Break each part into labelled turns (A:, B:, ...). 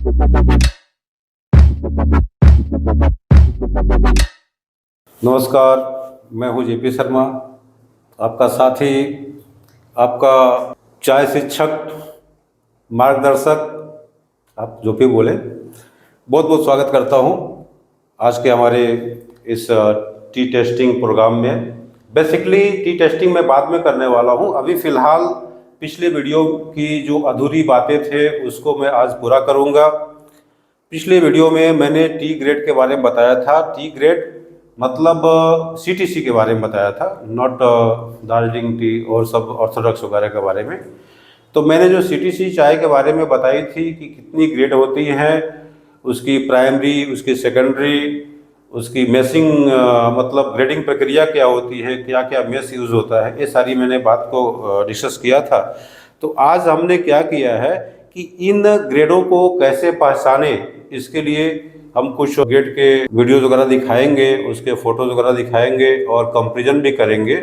A: नमस्कार, मैं हूं जेपी शर्मा, आपका साथी, आपका चाय शिक्षक, मार्गदर्शक, आप जो भी बोले, बहुत बहुत स्वागत करता हूं आज के हमारे इस टी टेस्टिंग प्रोग्राम में। बेसिकली टी टेस्टिंग मैं बाद में करने वाला हूं, अभी फ़िलहाल पिछले वीडियो की जो अधूरी बातें थे उसको मैं आज पूरा करूंगा। पिछले वीडियो में मैंने टी ग्रेड के बारे में बताया था। टी ग्रेड मतलब सीटीसी के बारे में बताया था, नॉट दार्जिलिंग टी और सब ऑर्थोडॉक्स वगैरह के बारे में। तो मैंने जो सीटीसी चाय के बारे में बताई थी कि कितनी ग्रेड होती है, उसकी प्राइमरी, उसकी सेकेंडरी, उसकी मेसिंग मतलब ग्रेडिंग प्रक्रिया क्या होती है, क्या क्या मेस यूज़ होता है, ये सारी मैंने बात को डिस्कस किया था। तो आज हमने क्या किया है कि इन ग्रेडों को कैसे पहचाने, इसके लिए हम कुछ ग्रेड के वीडियोज़ वगैरह दिखाएंगे, उसके फ़ोटोज़ वगैरह दिखाएंगे और कंपैरिजन भी करेंगे।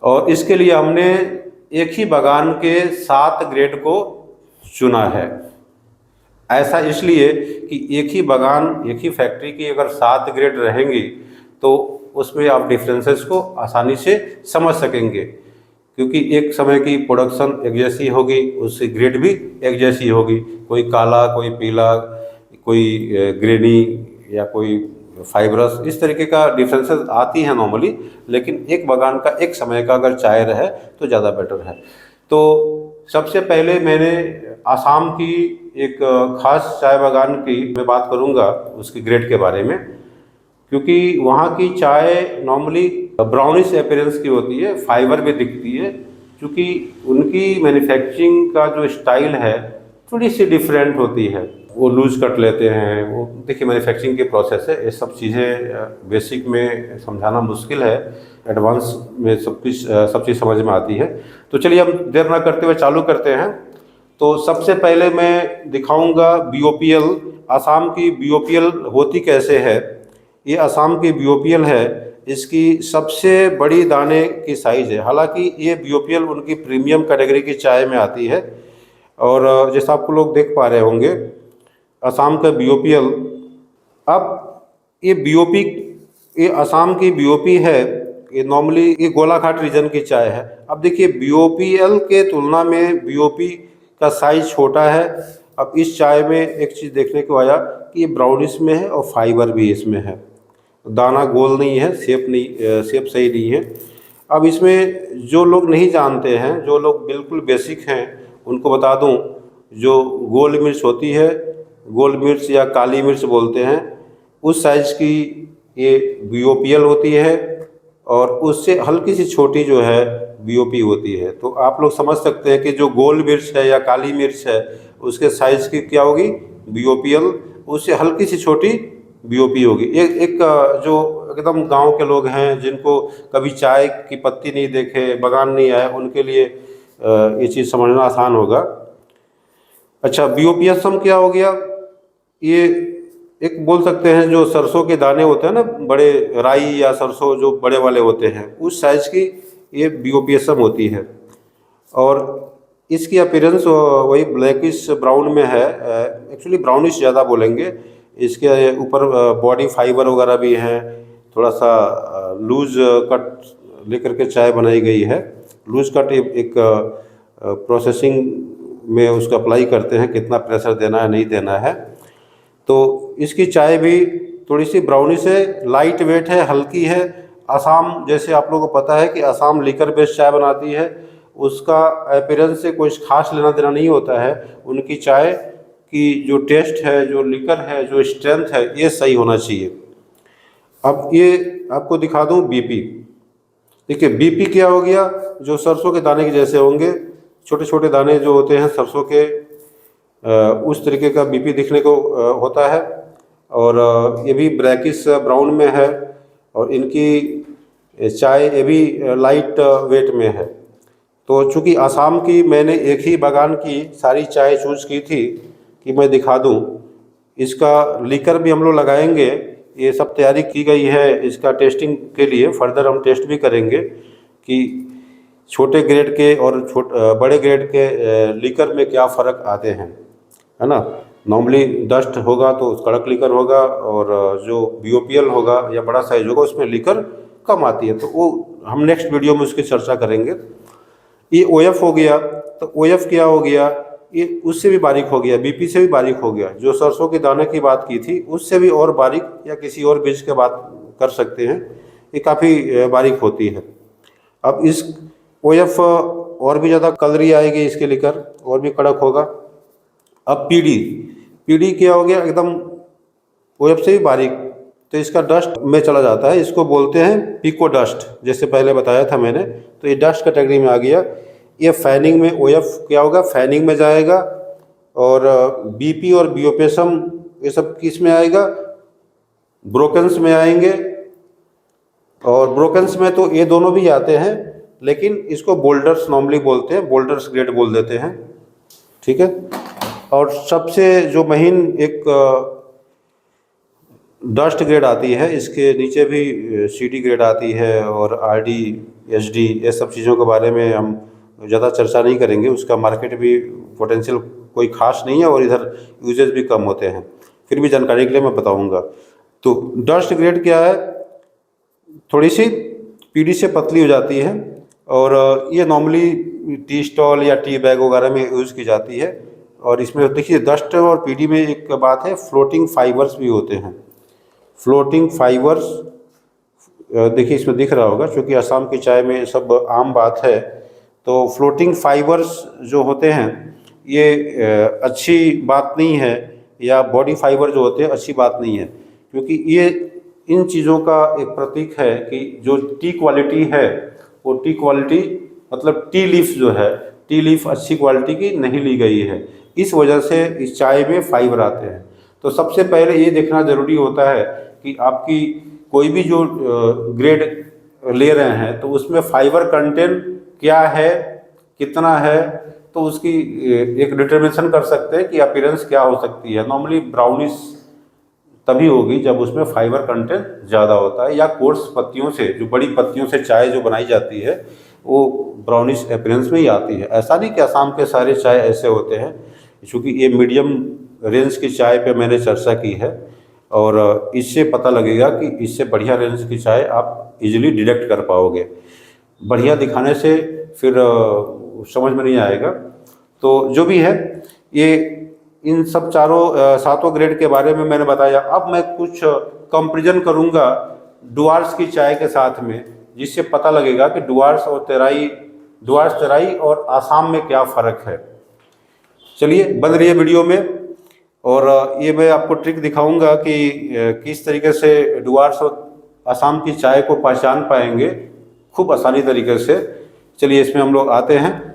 A: और इसके लिए हमने एक ही बागान के 7 ग्रेड को चुना है। ऐसा इसलिए कि एक ही बागान, एक ही फैक्ट्री की अगर 7 ग्रेड रहेंगी तो उसमें आप डिफरेंसेस को आसानी से समझ सकेंगे, क्योंकि एक समय की प्रोडक्शन एक जैसी होगी, उसकी ग्रेड भी एक जैसी होगी। कोई काला, कोई पीला, कोई ग्रेनी या कोई फाइब्रस, इस तरीके का डिफरेंसेस आती हैं नॉर्मली, लेकिन एक बागान का एक समय का अगर चाय रहे तो ज़्यादा बेटर है। तो सबसे पहले मैंने आसाम की एक खास चाय बागान की मैं बात करूंगा, उसकी ग्रेड के बारे में, क्योंकि वहाँ की चाय नॉर्मली ब्राउनिश अपीयरेंस की होती है, फाइबर भी दिखती है, क्योंकि उनकी मैन्युफैक्चरिंग का जो स्टाइल है थोड़ी सी डिफरेंट होती है। वो लूज कट लेते हैं, वो देखिए मैन्युफैक्चरिंग की प्रोसेस है, ये सब चीज़ें बेसिक में समझाना मुश्किल है, एडवांस में सब चीज़ समझ में आती है। तो चलिए हम देर ना करते हुए चालू करते हैं। तो सबसे पहले मैं दिखाऊंगा बीओपीएल। असम की बीओपीएल होती कैसे है। ये असम की बीओपीएल है, इसकी सबसे बड़ी दाने की साइज़ है। हालांकि ये बीओपीएल उनकी प्रीमियम कैटेगरी की चाय में आती है। और जैसा आपको लोग देख पा रहे होंगे असम का बीओपीएल। अब ये बीओपी, ये असम की बीओपी है, ये नॉर्मली ये गोलाघाट रीजन की चाय है। अब देखिए बीओपीएल के तुलना में बीओपी का साइज छोटा है। अब इस चाय में एक चीज़ देखने को आया कि ये ब्राउनिश में है और फाइबर भी इसमें है, दाना गोल नहीं है, शेप सही नहीं है। अब इसमें जो लोग नहीं जानते हैं, जो लोग बिल्कुल बेसिक हैं, उनको बता दूं, जो गोल मिर्च होती है, गोल मिर्च या काली मिर्च बोलते हैं, उस साइज़ की ये बीओपीएल होती है और उससे हल्की सी छोटी जो है बीओपी होती है। तो आप लोग समझ सकते हैं कि जो गोल मिर्च है या काली मिर्च है उसके साइज़ की क्या होगी बीओपीएल, उससे हल्की सी छोटी बीओपी होगी। एक जो एकदम गांव के लोग हैं, जिनको कभी चाय की पत्ती नहीं देखे, बागान नहीं आया, उनके लिए ये चीज़ समझना आसान होगा। अच्छा, बीओपीएसम क्या हो गया। ये एक बोल सकते हैं जो सरसों के दाने होते हैं ना, बड़े राई या सरसों जो बड़े वाले होते हैं, उस साइज़ की ये बीओपीएसम होती है। और इसकी अपीयरेंस वही ब्लैकिश ब्राउन में है, एक्चुअली ब्राउनिश ज़्यादा बोलेंगे। इसके ऊपर बॉडी फाइबर वगैरह भी है, थोड़ा सा लूज कट लेकर के चाय बनाई गई है। लूज कट एक प्रोसेसिंग में उसको अप्लाई करते हैं, कितना प्रेशर देना है नहीं देना है। तो इसकी चाय भी थोड़ी सी ब्राउनिश है, लाइट वेट है, हल्की है। असम, जैसे आप लोगों को पता है कि असम लीकर बेस्ड चाय बनाती है, उसका अपीयरेंस से कोई खास लेना देना नहीं होता है। उनकी चाय की जो टेस्ट है, जो लीकर है, जो स्ट्रेंथ है, ये सही होना चाहिए। अब ये आपको दिखा दूं बीपी। देखिए बीपी क्या हो गया, जो सरसों के दाने के जैसे होंगे, छोटे छोटे दाने जो होते हैं सरसों के, उस तरीके का बीपी दिखने को होता है। और ये भी ब्लैकिश ब्राउन में है और इनकी चाय ये भी लाइट वेट में है। तो चूँकि आसाम की मैंने एक ही बागान की सारी चाय चूज़ की थी कि मैं दिखा दूं, इसका लीकर भी हम लोग लगाएंगे, ये सब तैयारी की गई है इसका टेस्टिंग के लिए। फर्दर हम टेस्ट भी करेंगे कि छोटे ग्रेड के और बड़े ग्रेड के लीकर में क्या फ़र्क आते हैं, है ना। नॉर्मली डस्ट होगा तो कड़क लीकर होगा, और जो BOPL होगा या बड़ा साइज होगा उसमें लीकर कम आती है। तो वो हम नेक्स्ट वीडियो में उसकी चर्चा करेंगे। ये OF हो गया, तो OF क्या हो गया, ये उससे भी बारीक हो गया, BP से भी बारीक हो गया। जो सरसों के दाने की बात की थी उससे भी और बारीक, या किसी और बीज के बात कर सकते हैं, ये काफ़ी बारीक होती है। अब इस OF और भी ज़्यादा कलरी आएगी, इसके लेकर और भी कड़क होगा। अब PD क्या हो गया, एकदम OF से भी बारीक, तो इसका डस्ट में चला जाता है। इसको बोलते हैं पिको डस्ट, जैसे पहले बताया था मैंने। तो ये डस्ट कैटेगरी में आ गया। ये फैनिंग में OF क्या होगा, फैनिंग में जाएगा, और BP और बियोपेसम ये सब किस में आएगा, ब्रोकन्स में आएंगे। और ब्रोकन्स में तो ये दोनों भी आते हैं, लेकिन इसको बोल्डर्स नॉर्मली बोलते हैं, बोल्डर्स ग्रेड बोल देते हैं, ठीक है। और सबसे जो महीन एक डस्ट ग्रेड आती है, इसके नीचे भी CD ग्रेड आती है, और RD SD ये सब चीज़ों के बारे में हम ज़्यादा चर्चा नहीं करेंगे। उसका मार्केट भी पोटेंशियल कोई ख़ास नहीं है, और इधर यूजेज भी कम होते हैं। फिर भी जानकारी के लिए मैं बताऊंगा। तो डस्ट ग्रेड क्या है, थोड़ी सी PD से पतली हो जाती है, और ये नॉर्मली टी स्टॉल या टी बैग वगैरह में यूज़ की जाती है। और इसमें देखिए डस्ट और PD में एक बात है, फ्लोटिंग फाइबर्स भी होते हैं। फ्लोटिंग फाइबर्स देखिए इसमें दिख रहा होगा, क्योंकि असम की चाय में सब आम बात है। तो फ्लोटिंग फाइबर्स जो होते हैं ये अच्छी बात नहीं है, या बॉडी फाइबर जो होते हैं अच्छी बात नहीं है, क्योंकि ये इन चीज़ों का एक प्रतीक है कि जो टी क्वालिटी है, वो टी क्वालिटी मतलब टी लीफ जो है, टी लीफ अच्छी क्वालिटी की नहीं ली गई है। इस वजह से इस चाय में फाइबर आते हैं। तो सबसे पहले ये देखना ज़रूरी होता है कि आपकी कोई भी जो ग्रेड ले रहे हैं तो उसमें फाइबर कंटेंट क्या है, कितना है, तो उसकी एक डिटर्मिनेशन कर सकते हैं कि अपीयरेंस क्या हो सकती है। नॉर्मली ब्राउनिश तभी होगी जब उसमें फाइबर कंटेंट ज़्यादा होता है, या कोर्स पत्तियों से, जो बड़ी पत्तियों से चाय जो बनाई जाती है वो ब्राउनिश अपीयरेंस में ही आती है। ऐसा नहीं कि असम के सारे चाय ऐसे होते हैं, क्योंकि ये मीडियम रेंज की चाय पे मैंने चर्चा की है, और इससे पता लगेगा कि इससे बढ़िया रेंज की चाय आप इजीली डिटेक्ट कर पाओगे। बढ़िया दिखाने से फिर समझ में नहीं आएगा। तो जो भी है, ये इन सब सातों ग्रेड के बारे में मैंने बताया। अब मैं कुछ कंपैरिजन करूंगा डुआर्स की चाय के साथ में, जिससे पता लगेगा कि डुआर्स तराई और आसाम में क्या फ़र्क है। चलिए बन रही है वीडियो में, और ये मैं आपको ट्रिक दिखाऊंगा कि किस तरीके से डुआर्स और आसाम की चाय को पहचान पाएंगे खूब आसानी तरीके से। चलिए इसमें हम लोग आते हैं।